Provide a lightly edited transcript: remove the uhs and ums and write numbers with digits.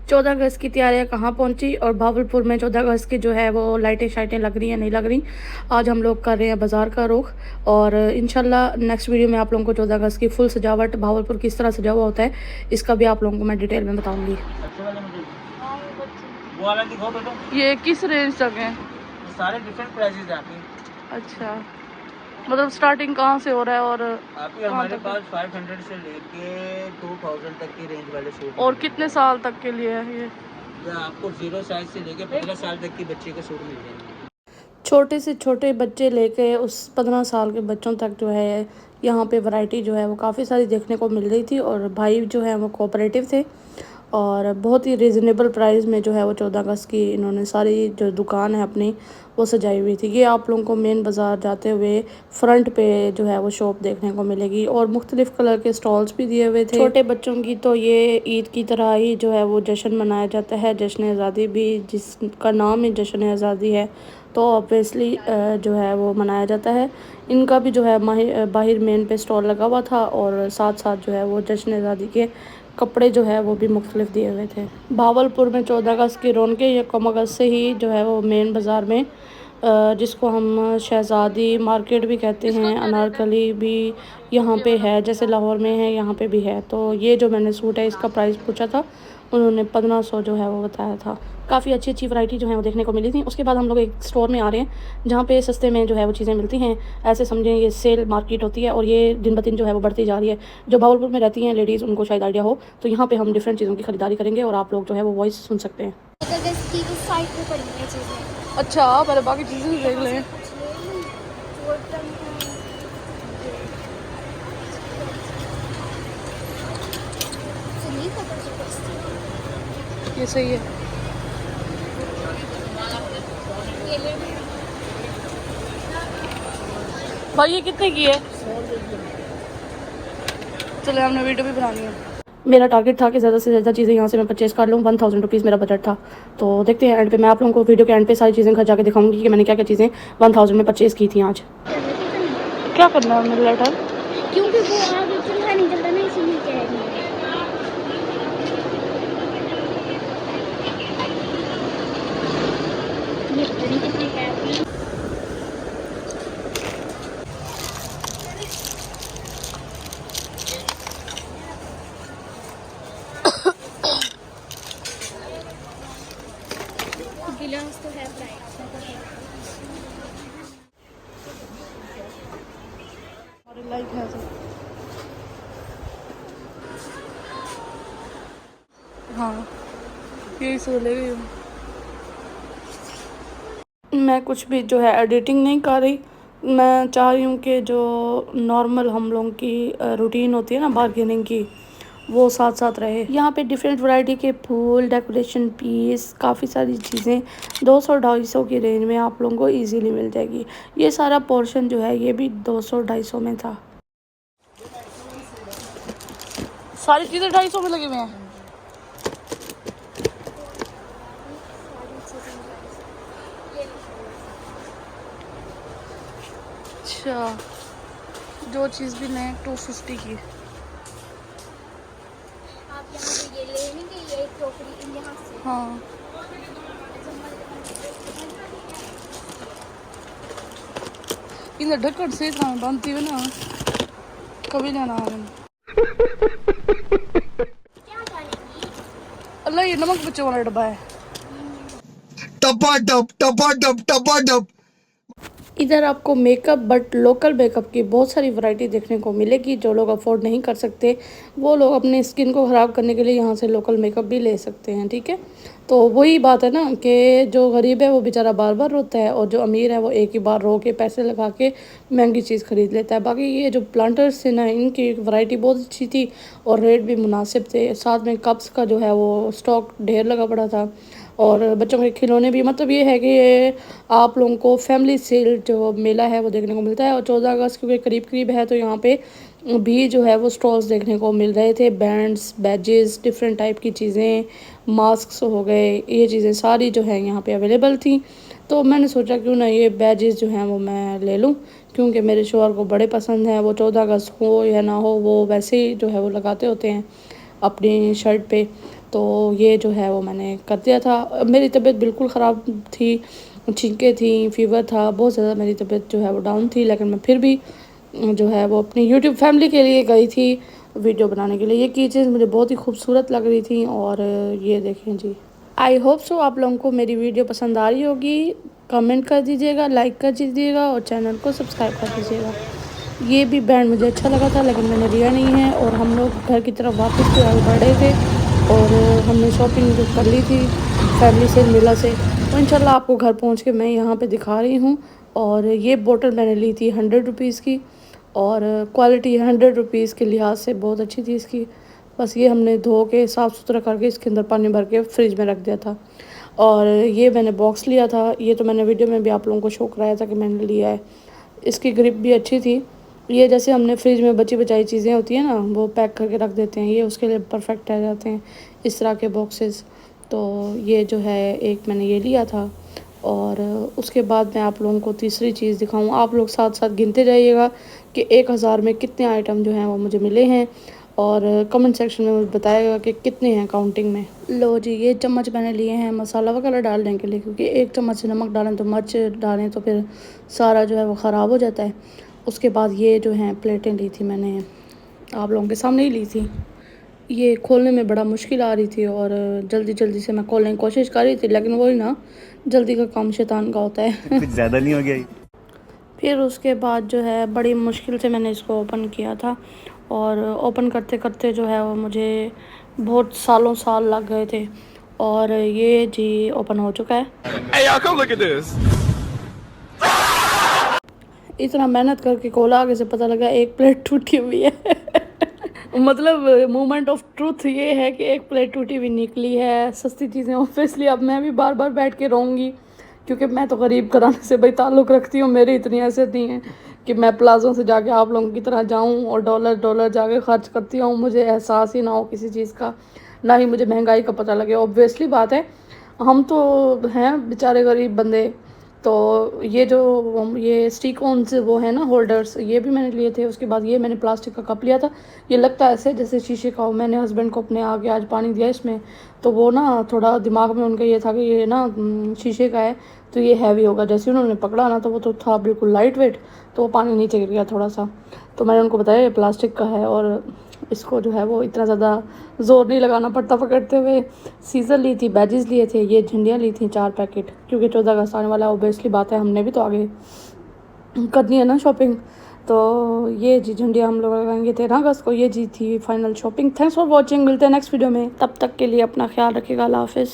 14 अगस्त की तैयारियां कहाँ पहुंची और भावलपुर में 14 अगस्त की जो है वो लाइटें शाइटें लग रही हैं नहीं लग रही। आज हम लोग कर रहे हैं बाज़ार का रुख और इंशाल्लाह नेक्स्ट वीडियो में आप लोगों को 14 अगस्त की फुल सजावट भावलपुर किस तरह सजा हुआ होता है इसका भी आप लोगों को मैं डिटेल में बताऊंगी। ये किस रेंज तक है? सारे डिफरेंट प्राइसेस आते हैं। अच्छा, मतलब स्टार्टिंग कहाँ से हो रहा है और अभी हमारे पास 500 से लेके 2000 तक की रेंज वाले सूट। और कितने साल तक के लिए है ये? आपको 0 साइज से लेके 15 साल तक की बच्चे के सूट मिल जाएंगे। छोटे से छोटे बच्चे लेके उस 15 साल के बच्चों तक जो है यहाँ पे वैरायटी जो है वो काफ़ी सारी देखने को मिल रही थी और भाई जो है वो कोऑपरेटिव थे और बहुत ही रिजनेबल प्राइस में जो है वो 14 अगस्त की इन्होंने सारी जो दुकान है अपनी वो सजाई हुई थी। ये आप लोगों को मेन बाज़ार जाते हुए फ्रंट पे जो है वो शॉप देखने को मिलेगी और मुख्तलिफ़ कलर के स्टॉल्स भी दिए हुए थे। छोटे बच्चों की तो ये ईद की तरह ही जो है वो जश्न मनाया जाता है, जश्न आज़ादी भी जिसका नाम ही जश्न आज़ादी है तो ऑब्वियसली जो है वो मनाया जाता है। इनका भी जो है बाहर मेन पे स्टॉल लगा हुआ था और साथ साथ जो है वो जश्न आज़ादी के कपड़े जो है वो भी मुख्तलिफ दिए हुए थे। भावलपुर में 14 अगस्त की रौनकें ये कम अगस्त से ही जो है वो मेन बाज़ार में जिसको हम शहज़ादी मार्केट भी कहते हैं, अनारकली भी यहाँ पे है, जैसे लाहौर में है यहाँ पे भी है। तो ये जो मैंने सूट है इसका प्राइस पूछा था, उन्होंने 1500 जो है वो बताया था। काफ़ी अच्छी अच्छी वैरायटी जो है वो देखने को मिली थी। उसके बाद हम लोग एक स्टोर में आ रहे हैं जहाँ पे सस्ते में जो है वो चीज़ें मिलती हैं। ऐसे समझें ये सेल मार्केट होती है और ये दिन ब दिन जो है वो बढ़ती जा रही है। जो भावलपुर में रहती हैं लेडीज़ उनको शायद आइडिया हो, तो यहाँ पे हम डिफरेंट चीज़ों की खरीदारी करेंगे और आप लोग जो है वो वॉइस सुन सकते हैं। अच्छा, पहले बाकी चीज़ें देख लें। ये सही है। भाई ये कितने की है? चले, हमने वीडियो भी बनानी है। मेरा टारगेट था कि ज़्यादा से ज़्यादा चीज़ें यहाँ से मैं परचेज़ कर लूँ। 1000 रुपीज़ मेरा बजट था। तो देखते हैं एंड पे, मैं आप लोगों को वीडियो के एंड पे सारी चीज़ें घर जाके दिखाऊंगी कि मैंने क्या क्या चीज़ें 1000 में परचेज़ की थी आज। क्या करना है मेरे लेटर? क्योंकि वो आगे चूल्हा नहीं जलता ना, इसीलिए कह रही है। गिलास तो है लाइक है तो। हाँ, यही सोच ले रही हूँ मैं। कुछ भी जो है एडिटिंग नहीं कर रही। मैं चाह रही हूँ कि जो नॉर्मल हम लोगों की रूटीन होती है ना बार्गेनिंग की, वो साथ साथ रहे। यहाँ पे डिफरेंट वैरायटी के फूल, डेकोरेशन पीस, काफ़ी सारी चीज़ें 200-250 की रेंज में आप लोगों को इजीली मिल जाएगी। ये सारा पोर्शन जो है ये भी 200-250 में था। सारी चीज़ें 250 में लगी हुई हैं। अच्छा, जो चीज़ भी लें 250 की। आप यहाँ पे ये लेंगे, ये टोकरी यहाँ से। हाँ, इधर ढक्कन से इतना बनती है ना, कभी ना ना अल्लाह, ये नमक बच्चों वाला डब्बा है। टपा टप टपा टप टपा टप। इधर आपको मेकअप, बट लोकल मेकअप की बहुत सारी वैरायटी देखने को मिलेगी। जो लोग अफोर्ड नहीं कर सकते वो लोग अपने स्किन को ख़राब करने के लिए यहाँ से लोकल मेकअप भी ले सकते हैं, ठीक है। तो वही बात है ना कि जो गरीब है वो बेचारा बार बार रोता है और जो अमीर है वो एक ही बार रो के पैसे लगा के महंगी चीज़ ख़रीद लेता है। बाकी ये जो प्लांटर्स थे ना, इनकी वैरायटी बहुत अच्छी थी और रेट भी मुनासिब थे। साथ में कप्स का जो है वो स्टॉक ढेर लगा पड़ा था और बच्चों के खिलौने भी। मतलब ये है कि ये आप लोगों को फैमिली सेल जो मेला है वो देखने को मिलता है। और 14 अगस्त क्योंकि करीब करीब है तो यहाँ पे भी जो है वो स्टॉल्स देखने को मिल रहे थे। बैंड्स, बैजेस, डिफरेंट टाइप की चीज़ें, मास्क हो गए, ये चीज़ें सारी जो है यहाँ पे अवेलेबल थी। तो मैंने सोचा क्यों ना ये बैजेस जो हैं वो मैं ले लूँ, क्योंकि मेरे शोहर को बड़े पसंद हैं। वो 14 अगस्त हो या ना हो वो वैसे ही जो है वो लगाते होते हैं अपनी शर्ट पे। तो ये जो है वो मैंने कर दिया था। मेरी तबीयत बिल्कुल ख़राब थी, छींकें थी, फ़ीवर था, बहुत ज़्यादा मेरी तबीयत जो है वो डाउन थी, लेकिन मैं फिर भी जो है वो अपनी यूट्यूब फैमिली के लिए गई थी वीडियो बनाने के लिए। ये की चीज़ मुझे बहुत ही खूबसूरत लग रही थी और ये देखें जी। आई होप सो आप लोगों को मेरी वीडियो पसंद आ रही होगी। कमेंट कर दीजिएगा, लाइक कर दीजिएगा और चैनल को सब्सक्राइब कर दीजिएगा। ये भी बैंड मुझे अच्छा लगा था, लेकिन मैंने लिया नहीं है और हम लोग घर की तरफ वापस जो है वो बढ़ रहे थे और हमने शॉपिंग जो कर ली थी फैमिली से, मिला से। तो इंशाल्लाह आपको घर पहुंच के मैं यहाँ पे दिखा रही हूँ। और ये बोतल मैंने ली थी 100 रुपीज़ की और क्वालिटी 100 रुपीज़ के लिहाज से बहुत अच्छी थी इसकी। बस ये हमने धो के साफ़ सुथरा करके इसके अंदर पानी भर के फ्रिज में रख दिया था। और ये मैंने बॉक्स लिया था, ये तो मैंने वीडियो में भी आप लोगों को शो कराया था कि मैंने लिया है। इसकी ग्रिप भी अच्छी थी। ये जैसे हमने फ्रिज में बची बचाई चीज़ें होती हैं ना, वो पैक करके रख देते हैं, ये उसके लिए परफेक्ट रह जाते हैं इस तरह के बॉक्सेस। तो ये जो है एक मैंने ये लिया था। और उसके बाद मैं आप लोगों को तीसरी चीज़ दिखाऊँ। आप लोग साथ साथ गिनते जाइएगा कि 1000 में कितने आइटम जो हैं वो मुझे मिले हैं और कमेंट सेक्शन में मुझे बताइएगा कि कितने हैं काउंटिंग में। लो जी, ये चम्मच मैंने लिए हैं मसाला वगैरह डालने के लिए, क्योंकि एक चम्मच से नमक डालें तो मिर्च डालें तो फिर सारा जो है वो ख़राब हो जाता है। उसके बाद ये जो हैं प्लेटें ली थी मैंने, आप लोगों के सामने ही ली थी। ये खोलने में बड़ा मुश्किल आ रही थी और जल्दी जल्दी से मैं खोलने की कोशिश कर रही थी, लेकिन वही ना, जल्दी का काम शैतान का होता है। कुछ ज़्यादा नहीं हो गया ये? फिर उसके बाद जो है बड़ी मुश्किल से मैंने इसको ओपन किया था और ओपन करते करते जो है वो मुझे बहुत सालों साल लग गए थे और ये जी ओपन हो चुका है। Hey y'all, come look at this. इतना मेहनत करके खोला, आगे से पता लगा एक प्लेट टूटी हुई है। मतलब मोमेंट ऑफ ट्रूथ ये है कि एक प्लेट टूटी हुई निकली है। सस्ती चीज़ें ऑब्वियसली अब मैं भी बार बार बैठ के रोऊंगी, क्योंकि मैं तो गरीब घराने से भाई ताल्लुक़ रखती हूँ। मेरी इतनी हैसियत नहीं है कि मैं प्लाज़ों से जाके आप लोगों की तरह जाऊँ और डॉलर डॉलर जाके खर्च करती हूँ। मुझे एहसास ही ना हो किसी चीज़ का, ना ही मुझे महंगाई का पता लगे। ऑब्वियसली बात है, हम तो हैं बेचारे गरीब बंदे। तो ये जो ये स्टिक-ऑन्स वो है ना होल्डर्स, ये भी मैंने लिए थे। उसके बाद ये मैंने प्लास्टिक का कप लिया था। ये लगता है ऐसे जैसे शीशे का हो। मैंने हस्बैंड को अपने आगे आज पानी दिया इसमें, तो वो ना थोड़ा दिमाग में उनका ये था कि ये ना शीशे का है तो ये हैवी होगा। जैसे उन्होंने पकड़ा ना तो वो तो था बिल्कुल लाइट वेट, तो वो पानी नीचे गिर गया थोड़ा सा। तो मैंने उनको बताया ये प्लास्टिक का है और इसको जो है वो इतना ज़्यादा ज़ोर नहीं लगाना पड़ता पकड़ते हुए। सीज़र ली थी, बैजेस लिए थे, ये झंडियाँ ली थी 4 पैकेट, क्योंकि 14 अगस्त आने वाला है। ऑब्वियसली बात है, हमने भी तो आगे करनी है ना शॉपिंग। तो ये जी झंडियाँ हम लोग लगाएंगे 13 अगस्त को। ये जी थी final shopping. Thanks for watching. मिलते हैं नेक्स्ट वीडियो में, तब तक के लिए अपना ख्याल रखिएगा। अल्लाह हाफ़िज़।